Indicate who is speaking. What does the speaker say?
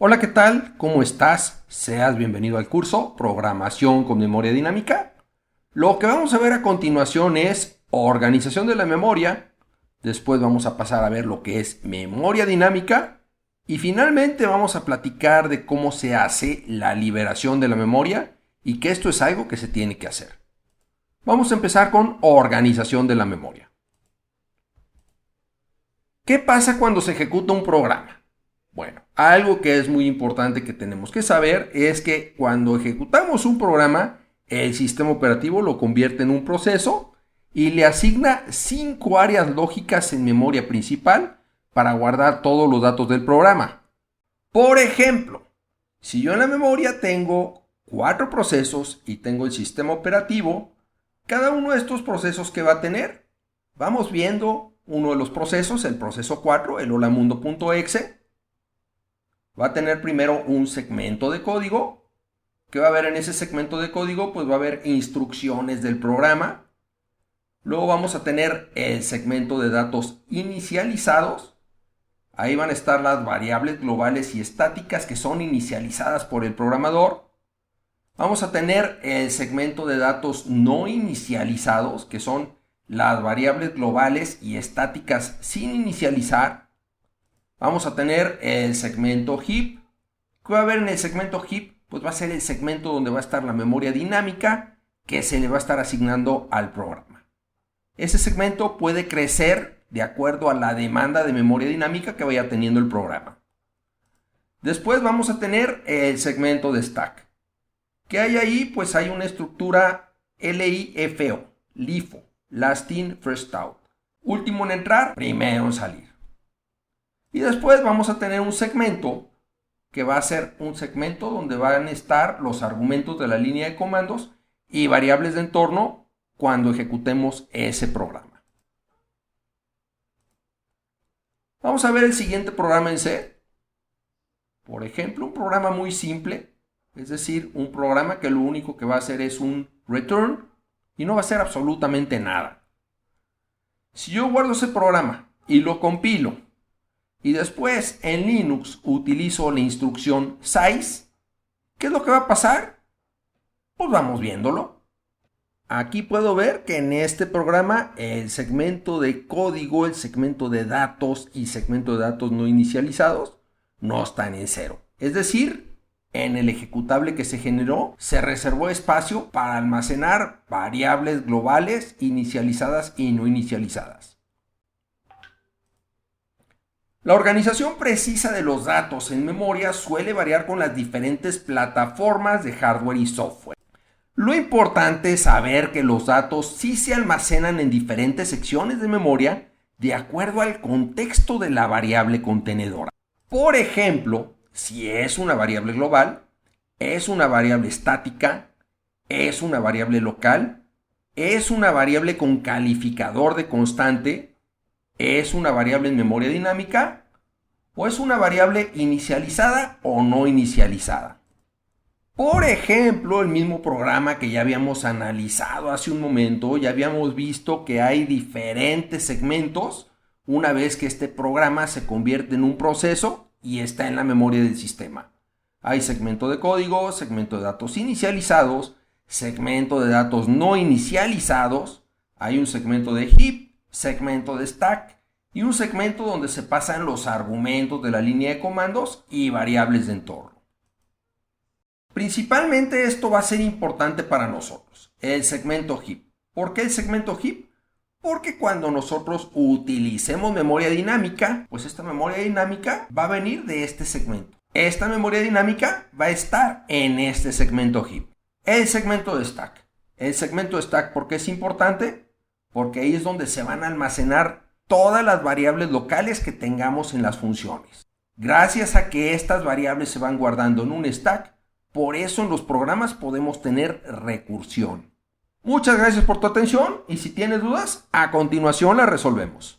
Speaker 1: Hola, ¿qué tal? ¿Cómo estás? Seas bienvenido al curso Programación con Memoria Dinámica. Lo que vamos a ver a continuación es organización de la memoria. Después vamos a pasar a ver lo que es memoria dinámica. Y finalmente vamos a platicar de cómo se hace la liberación de la memoria y que esto es algo que se tiene que hacer. Vamos a empezar con organización de la memoria. ¿Qué pasa cuando se ejecuta un programa? Bueno, algo que es muy importante que tenemos que saber es que cuando ejecutamos un programa, el sistema operativo lo convierte en un proceso y le asigna 5 áreas lógicas en memoria principal para guardar todos los datos del programa. Por ejemplo, si yo en la memoria tengo 4 procesos y tengo el sistema operativo, cada uno de estos procesos que va a tener, vamos viendo uno de los procesos, el proceso 4, el holamundo.exe, va a tener primero un segmento de código. ¿Qué va a haber en ese segmento de código? Pues va a haber instrucciones del programa. Luego vamos a tener el segmento de datos inicializados. Ahí van a estar las variables globales y estáticas que son inicializadas por el programador. Vamos a tener el segmento de datos no inicializados, que son las variables globales y estáticas sin inicializar. Vamos a tener el segmento heap. ¿Qué va a haber en el segmento heap? Pues va a ser el segmento donde va a estar la memoria dinámica que se le va a estar asignando al programa. Ese segmento puede crecer de acuerdo a la demanda de memoria dinámica que vaya teniendo el programa. Después vamos a tener el segmento de stack. ¿Qué hay ahí? Pues hay una estructura LIFO, LIFO, Last In, First Out. Último en entrar, primero en salir. Y después vamos a tener un segmento que va a ser un segmento donde van a estar los argumentos de la línea de comandos y variables de entorno cuando ejecutemos ese programa. Vamos a ver el siguiente programa en C. Por ejemplo, un programa muy simple, es decir, un programa que lo único que va a hacer es un return y no va a hacer absolutamente nada. Si yo guardo ese programa y lo compilo y después en Linux utilizo la instrucción size, ¿qué es lo que va a pasar? Pues vamos viéndolo. Aquí puedo ver que en este programa el segmento de código, el segmento de datos y segmento de datos no inicializados no están en cero. Es decir, en el ejecutable que se generó se reservó espacio para almacenar variables globales inicializadas y no inicializadas. La organización precisa de los datos en memoria suele variar con las diferentes plataformas de hardware y software. Lo importante es saber que los datos sí se almacenan en diferentes secciones de memoria de acuerdo al contexto de la variable contenedora. Por ejemplo, si es una variable global, es una variable estática, es una variable local, es una variable con calificador de constante, es una variable en memoria dinámica o es una variable inicializada o no inicializada. Por ejemplo, el mismo programa que ya habíamos analizado hace un momento, ya habíamos visto que hay diferentes segmentos una vez que este programa se convierte en un proceso y está en la memoria del sistema. Hay segmento de código, segmento de datos inicializados, segmento de datos no inicializados, hay un segmento de heap, segmento de stack y un segmento donde se pasan los argumentos de la línea de comandos y variables de entorno. Principalmente esto va a ser importante para nosotros, el segmento heap. ¿Por qué el segmento heap? Porque cuando nosotros utilicemos memoria dinámica, pues esta memoria dinámica va a venir de este segmento. Esta memoria dinámica va a estar en este segmento heap. El segmento de stack. El segmento de stack, ¿por qué es importante? Porque ahí es donde se van a almacenar todas las variables locales que tengamos en las funciones. Gracias a que estas variables se van guardando en un stack, por eso en los programas podemos tener recursión. Muchas gracias por tu atención y si tienes dudas, a continuación las resolvemos.